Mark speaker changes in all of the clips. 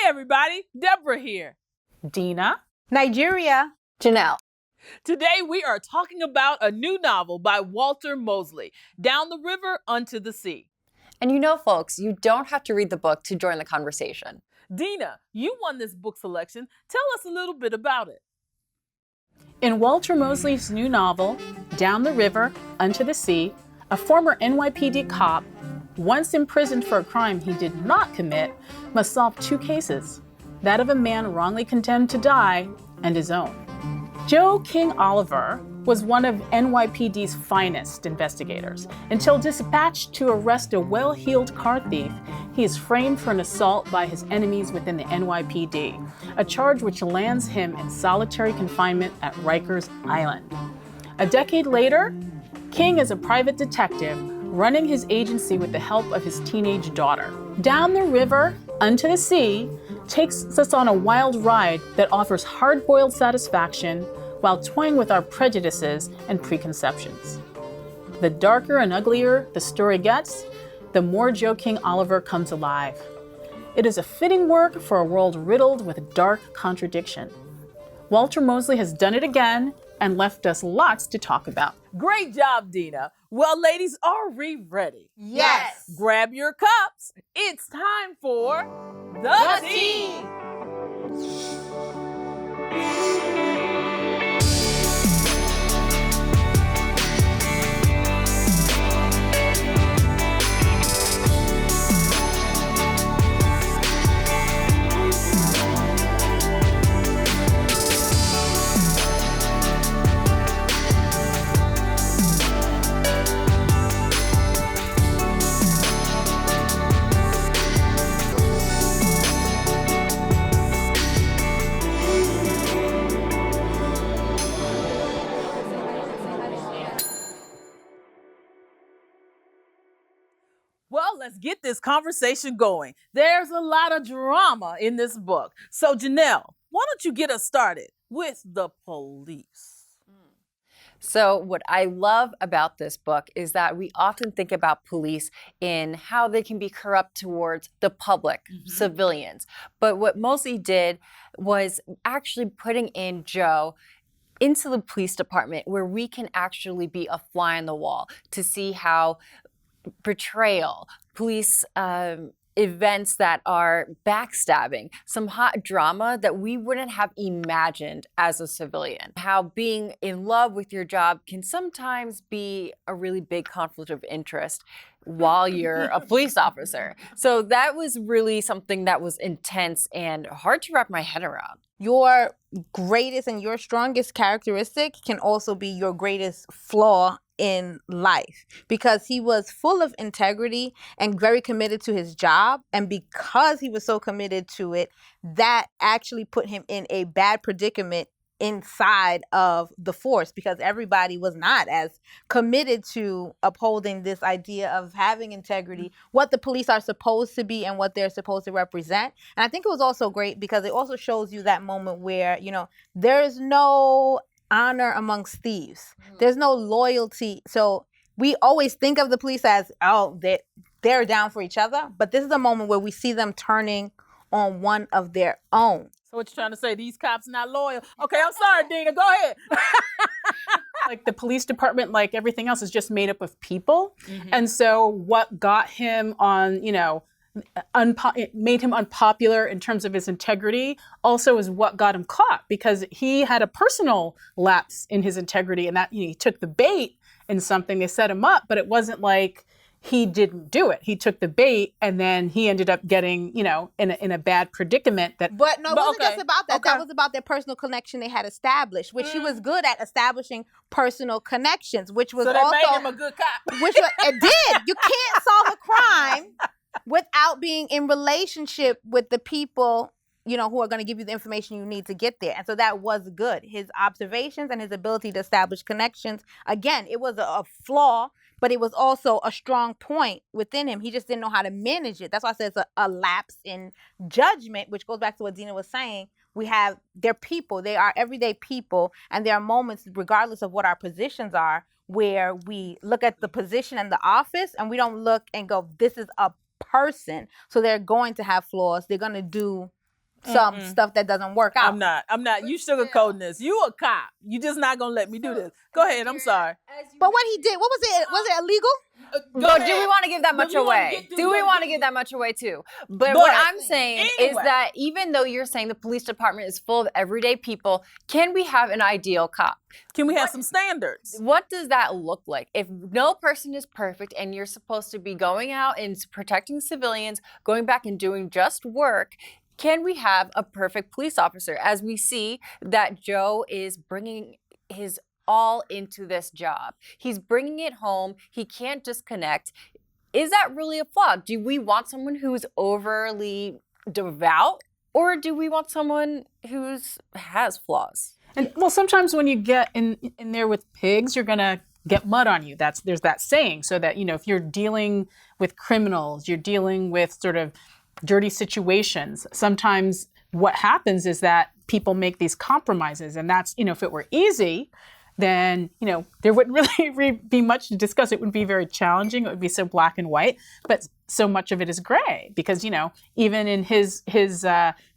Speaker 1: everybody, Deborah here.
Speaker 2: Dina.
Speaker 3: Nigeria.
Speaker 4: Janelle.
Speaker 1: Today we are talking about a new novel by Walter Mosley, Down the River Unto the Sea.
Speaker 4: And you know, folks, you don't have to read the book to join the conversation.
Speaker 1: Dina, you won this book selection. Tell us a little bit about it.
Speaker 2: In Walter Mosley's new novel, Down the River Unto the Sea, a former NYPD cop, once imprisoned for a crime he did not commit, must solve two cases, that of a man wrongly condemned to die and his own. Joe King Oliver was one of NYPD's finest investigators. Until dispatched to arrest a well-heeled car thief, he is framed for an assault by his enemies within the NYPD, a charge which lands him in solitary confinement at Rikers Island. A decade later, King is a private detective running his agency with the help of his teenage daughter. Down the River Unto the Sea takes us on a wild ride that offers hard-boiled satisfaction while toying with our prejudices and preconceptions. The darker and uglier the story gets, the more Joe King Oliver comes alive. It is a fitting work for a world riddled with dark contradiction. Walter Mosley has done it again and left us lots to talk about.
Speaker 1: Great job, Dina. Well, ladies, are we ready?
Speaker 3: Yes.
Speaker 1: Grab your cups. It's time for The Tea. Well, let's get this conversation going. There's a lot of drama in this book. So, Janelle, why don't you get us started with the police?
Speaker 4: So what I love about this book is that we often think about police in how they can be corrupt towards the public, civilians. But what Mosley did was actually putting in Joe into the police department where we can actually be a fly on the wall to see how betrayal, police events that are backstabbing, some hot drama that we wouldn't have imagined as a civilian. How being in love with your job can sometimes be a really big conflict of interest while you're a police officer. So that was really something that was intense and hard to wrap my head around.
Speaker 3: Your greatest and your strongest characteristic can also be your greatest flaw in life, because he was full of integrity and very committed to his job. And because he was so committed to it, that actually put him in a bad predicament inside of the force, because everybody was not as committed to upholding this idea of having integrity, what the police are supposed to be and what they're supposed to represent. And I think it was also great because it also shows you that moment where, you know, there's no honor amongst thieves. There's no loyalty. So we always think of the police as, oh, they're down for each other. But this is a moment where we see them turning on one of their own.
Speaker 1: So what you trying to say, these cops not loyal? Okay, I'm sorry, Dina, go ahead.
Speaker 2: Like the police department, like everything else, is just made up of people. And so what got him on, you know, it made him unpopular in terms of his integrity also is what got him caught, because he had a personal lapse in his integrity, and that, you know, he took the bait in something. They set him up, but it wasn't like he didn't do it. He took the bait, and then he ended up getting, you know, in a bad predicament. But
Speaker 3: it wasn't just about that. That was about their personal connection they had established, which he was good at establishing personal connections, which was
Speaker 1: so that
Speaker 3: also
Speaker 1: made him a good cop.
Speaker 3: Which it did. You can't solve a crime without being in relationship with the people, you know, who are going to give you the information you need to get there. And so that was good. His observations and his ability to establish connections, again, it was a flaw, but it was also a strong point within him. He just didn't know how to manage it. That's why I said it's a lapse in judgment, which goes back to what Dina was saying. They're people. They are everyday people. And there are moments, regardless of what our positions are, where we look at the position and the office and we don't look and go, this is a person. So they're going to have flaws. They're going to do some stuff that doesn't work out.
Speaker 1: I'm not. You sugarcoating this. You a cop. You just not gonna let me do this. Go ahead. I'm sorry.
Speaker 3: But what he did, what was it? Was it illegal?
Speaker 4: But do we want to give that much away? Do we want to give that much away too? But what I'm saying is that even though you're saying the police department is full of everyday people, can we have an ideal cop?
Speaker 1: Can we have some standards?
Speaker 4: What does that look like? If no person is perfect and you're supposed to be going out and protecting civilians, going back and doing just work, can we have a perfect police officer? As we see that Joe is bringing his all into this job. He's bringing it home. He can't disconnect. Is that really a flaw? Do we want someone who's overly devout, or do we want someone who has flaws?
Speaker 2: And well, sometimes when you get in there with pigs, you're gonna get mud on you. There's that saying. So that, if you're dealing with criminals, you're dealing with sort of dirty situations. Sometimes what happens is that people make these compromises, and that's, if it were easy, then, there wouldn't really be much to discuss. It would be very challenging. It would be so black and white, but so much of it is gray because, even in his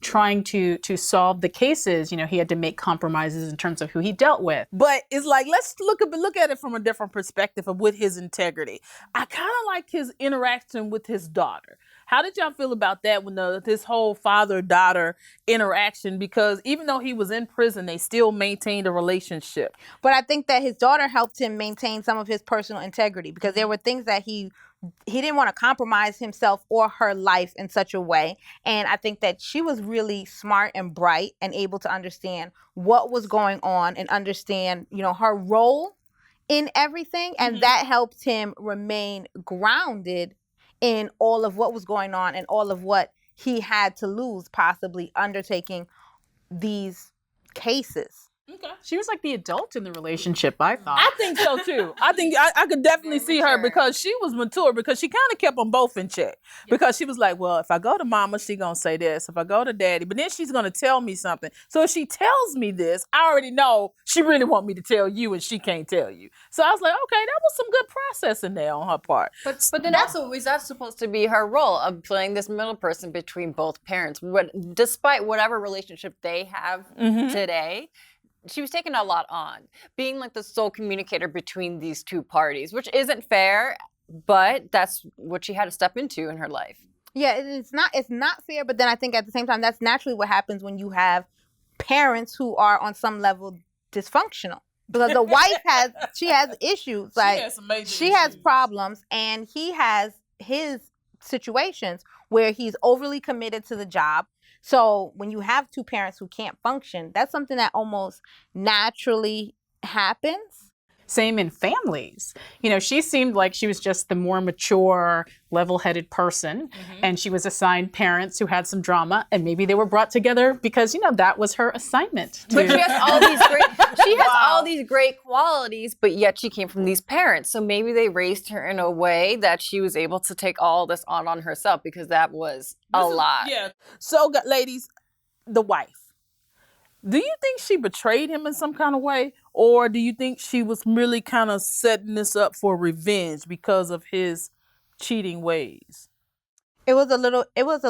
Speaker 2: trying to solve the cases, he had to make compromises in terms of who he dealt with.
Speaker 1: But it's like, let's look at it from a different perspective of with his integrity. I kind of like his interaction with his daughter. How did y'all feel about that when this whole father-daughter interaction? Because even though he was in prison, they still maintained a relationship.
Speaker 3: But I think that his daughter helped him maintain some of his personal integrity because there were things that he didn't want to compromise himself or her life in such a way. And I think that she was really smart and bright and able to understand what was going on and understand, her role in everything. And that helped him remain grounded in all of what was going on and all of what he had to lose, possibly undertaking these cases.
Speaker 1: Okay.
Speaker 2: She was like the adult in the relationship, I thought.
Speaker 1: I think so too. I think I could definitely see her because she was mature because she kind of kept them both in check. Because she was like, well, if I go to mama, she gonna say this. If I go to daddy, but then she's gonna tell me something. So if she tells me this, I already know she really want me to tell you and she can't tell you. So I was like, okay, that was some good processing there on her part.
Speaker 4: But then also, is that supposed to be her role of playing this middle person between both parents? Despite whatever relationship they have today, she was taking a lot on, being like the sole communicator between these two parties, which isn't fair, but that's what she had to step into in her life.
Speaker 3: Yeah, it's not fair, but then I think at the same time, that's naturally what happens when you have parents who are on some level dysfunctional. Because the wife has issues, like she has problems, and he has his situations where he's overly committed to the job. So when you have two parents who can't function, that's something that almost naturally happens.
Speaker 2: Same in families. She seemed like she was just the more mature, level-headed person, and she was assigned parents who had some drama, and maybe they were brought together because, that was her assignment.
Speaker 4: But she has all these great qualities, but yet she came from these parents. So maybe they raised her in a way that she was able to take all this on herself because that was a lot.
Speaker 1: Yeah. So, ladies, the wife. Do you think she betrayed him in some kind of way? Or do you think she was really kind of setting this up for revenge because of his cheating ways?
Speaker 3: It was a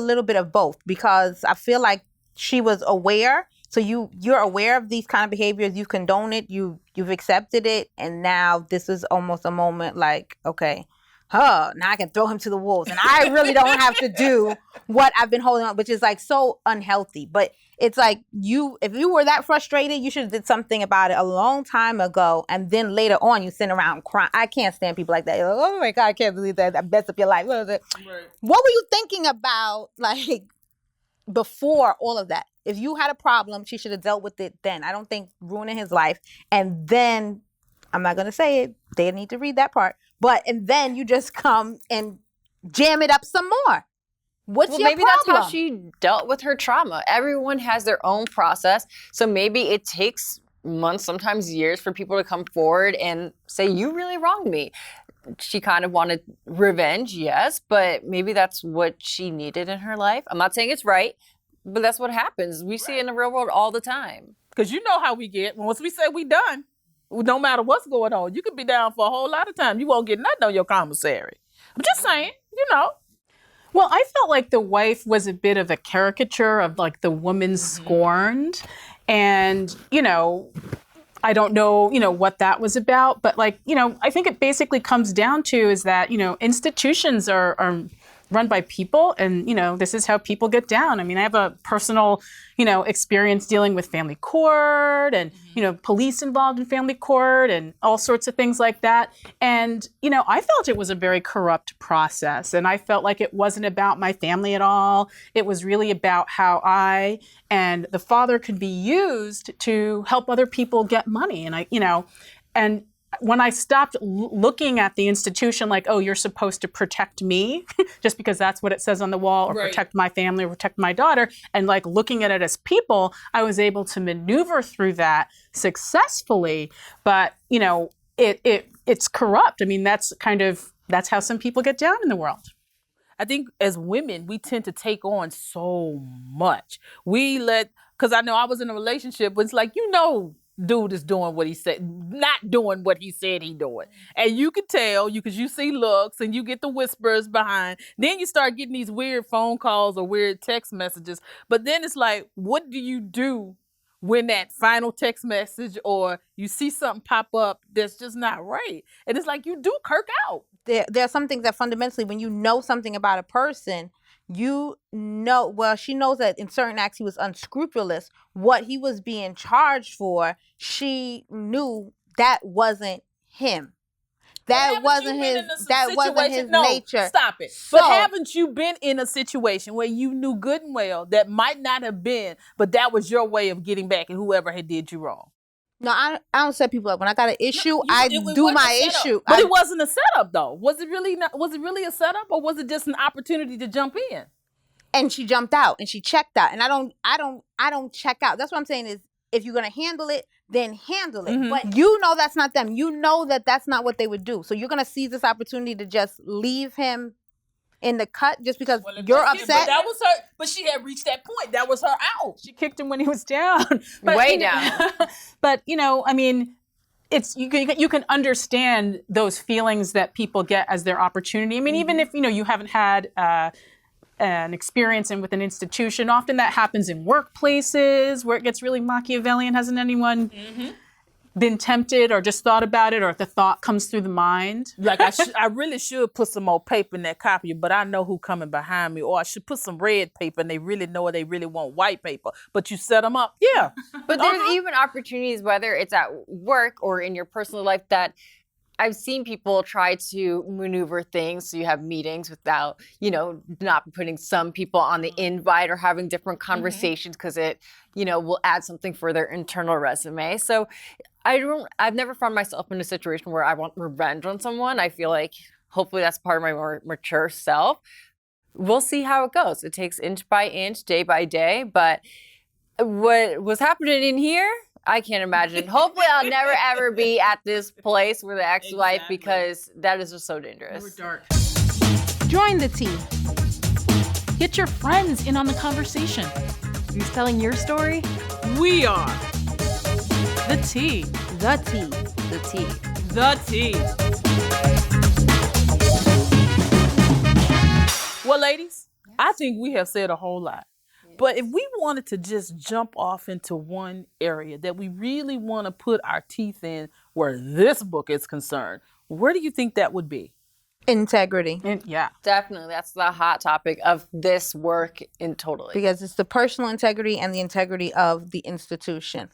Speaker 3: little bit of both because I feel like she was aware. So you're aware of these kind of behaviors, you condone it, you've accepted it, and now this is almost a moment like, okay, now I can throw him to the wolves and I really don't have to do what I've been holding on, which is like so unhealthy. But it's like if you were that frustrated, you should have did something about it a long time ago. And then later on, you sit around crying. I can't stand people like that. You're like, oh my God, I can't believe that. That messed up your life. What were you thinking about like before all of that? If you had a problem, she should have dealt with it then. I don't think ruining his life. And then, I'm not going to say it. They need to read that part. And then you just come and jam it up some more. What's your
Speaker 4: maybe
Speaker 3: problem?
Speaker 4: That's how she dealt with her trauma. Everyone has their own process. So maybe it takes months, sometimes years, for people to come forward and say, you really wronged me. She kind of wanted revenge, yes, but maybe that's what she needed in her life. I'm not saying it's right, but that's what happens. We see it in the real world all the time.
Speaker 1: Because you know how we get. Once we say we done, no matter what's going on, you could be down for a whole lot of time. You won't get nothing on your commissary. I'm just saying,
Speaker 2: Well, I felt like the wife was a bit of a caricature of like the woman scorned. And, I don't know, what that was about. But like, I think it basically comes down to is that, institutions are run by people and, this is how people get down. I mean, I have a personal, experience dealing with family court and, police involved in family court and all sorts of things like that. And, I felt it was a very corrupt process. And I felt like it wasn't about my family at all. It was really about how I and the father could be used to help other people get money. And and when I stopped looking at the institution like, oh, you're supposed to protect me just because that's what it says on the wall, or protect my family, or protect my daughter, and like looking at it as people, I was able to maneuver through that successfully. But, it's corrupt. I mean, that's how some people get down in the world.
Speaker 1: I think as women, we tend to take on so much. Because I know I was in a relationship, but it's like, dude is doing what he said, not doing what he said he doing. And you can tell, because you see looks and you get the whispers behind. Then you start getting these weird phone calls or weird text messages. But then it's like, what do you do when that final text message or you see something pop up that's just not right? And it's like, you do kirk out.
Speaker 3: There are some things that fundamentally, when you know something about a person, she knows that in certain acts he was unscrupulous. What he was being charged for, she knew that wasn't him. That wasn't his nature.
Speaker 1: Stop it. But haven't you been in a situation where you knew good and well that might not have been, but that was your way of getting back at whoever had did you wrong?
Speaker 3: No, I don't set people up. When I got an issue, I do my issue.
Speaker 1: But it wasn't a setup, though. Was it really a setup, or was it just an opportunity to jump in?
Speaker 3: And she jumped out and she checked out. And I don't check out. That's what I'm saying is, if you're gonna handle it, then handle it. Mm-hmm. But that's not them. That's not what they would do. So you're gonna seize this opportunity to just leave him in the cut just because you're upset.
Speaker 1: But that was her. But she had reached that point. That was her out.
Speaker 2: She kicked him when he was down.
Speaker 4: Way down.
Speaker 2: But I mean, it's you can understand those feelings that people get as their opportunity. I mean, even if you haven't had an experience with an institution, often that happens in workplaces where it gets really Machiavellian. Hasn't anyone been tempted or just thought about it, or if the thought comes through the mind?
Speaker 1: Like, I really should put some more paper in that copier, but I know who coming behind me. Or I should put some red paper and they really know they really want white paper. But you set them up. Yeah.
Speaker 4: But there's even opportunities, whether it's at work or in your personal life, that I've seen people try to maneuver things so you have meetings without, not putting some people on the invite or having different conversations because it, will add something for their internal resume. So I've never found myself in a situation where I want revenge on someone. I feel like hopefully that's part of my more mature self. We'll see how it goes. It takes inch by inch, day by day. But what was happening in here, I can't imagine. Hopefully I'll never, ever be at this place with the ex-wife because that is just so dangerous.
Speaker 2: We're dark.
Speaker 3: Join the team.
Speaker 2: Get your friends in on the conversation.
Speaker 4: Who's telling your story?
Speaker 1: We are.
Speaker 2: The tea.
Speaker 3: The tea.
Speaker 4: The tea.
Speaker 1: The tea. Well, ladies, I think we have said a whole lot. But if we wanted to just jump off into one area that we really want to put our teeth in where this book is concerned, where do you think that would be?
Speaker 3: Integrity.
Speaker 2: Yeah.
Speaker 4: Definitely. That's the hot topic of this work in totally.
Speaker 3: Because it's the personal integrity and the integrity of the institution.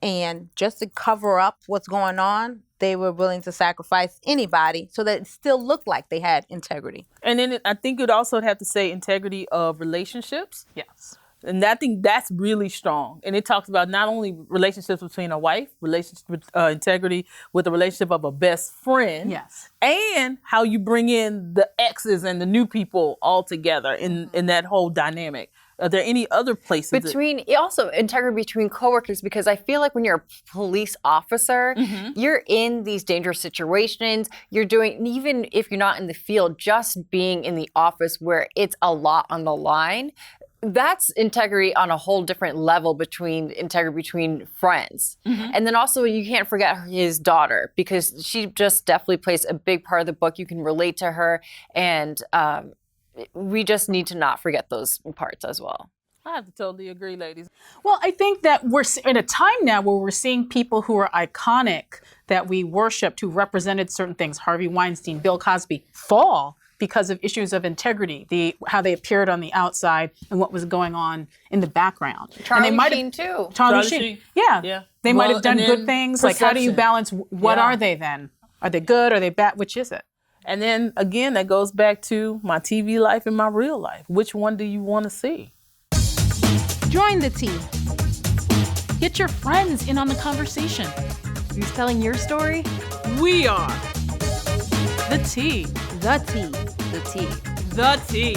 Speaker 3: And just to cover up what's going on, they were willing to sacrifice anybody so that it still looked like they had integrity.
Speaker 1: And then I think you'd also have to say integrity of relationships.
Speaker 2: Yes.
Speaker 1: And I think that's really strong. And it talks about not only relationships between a wife, integrity with the relationship of a best friend.
Speaker 2: Yes.
Speaker 1: And how you bring in the exes and the new people all together in that whole dynamic. Are there any other places?
Speaker 4: Also integrity between coworkers, because I feel like when you're a police officer, you're in these dangerous situations. You're doing, even if you're not in the field, just being in the office where it's a lot on the line. That's integrity on a whole different level integrity between friends. And then also you can't forget his daughter, because she just definitely plays a big part of the book. You can relate to her, and we just need to not forget those parts as well.
Speaker 1: I have to totally agree, ladies.
Speaker 2: Well, I think that we're in a time now where we're seeing people who are iconic, that we worshiped, who represented certain things, Harvey Weinstein, Bill Cosby, fall because of issues of integrity, how they appeared on the outside and what was going on in the background.
Speaker 4: Charlie
Speaker 2: and they
Speaker 4: Sheen too.
Speaker 2: Charlie Sheen. Yeah.
Speaker 1: Yeah.
Speaker 2: They might
Speaker 1: Well,
Speaker 2: have done
Speaker 1: and
Speaker 2: good
Speaker 1: then
Speaker 2: things. Like, how do you
Speaker 1: perception.
Speaker 2: balance, what
Speaker 1: Yeah.
Speaker 2: are they then? Are they good? Are they bad? Which is it?
Speaker 1: And then again, that goes back to my TV life and my real life. Which one do you want to see?
Speaker 3: Join the team.
Speaker 2: Get your friends in on the conversation.
Speaker 5: Who's telling your story?
Speaker 1: We are
Speaker 2: The Tea.
Speaker 3: The tea.
Speaker 5: The tea.
Speaker 1: the T.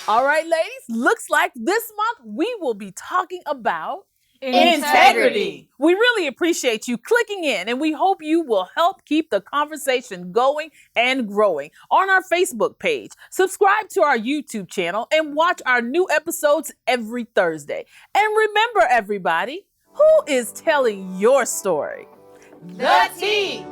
Speaker 1: All right, ladies, looks like this month we will be talking about integrity. We really appreciate you clicking in, and we hope you will help keep the conversation going and growing on our Facebook page. Subscribe to our YouTube channel and watch our new episodes every Thursday. And remember, everybody, who is telling your story? The T.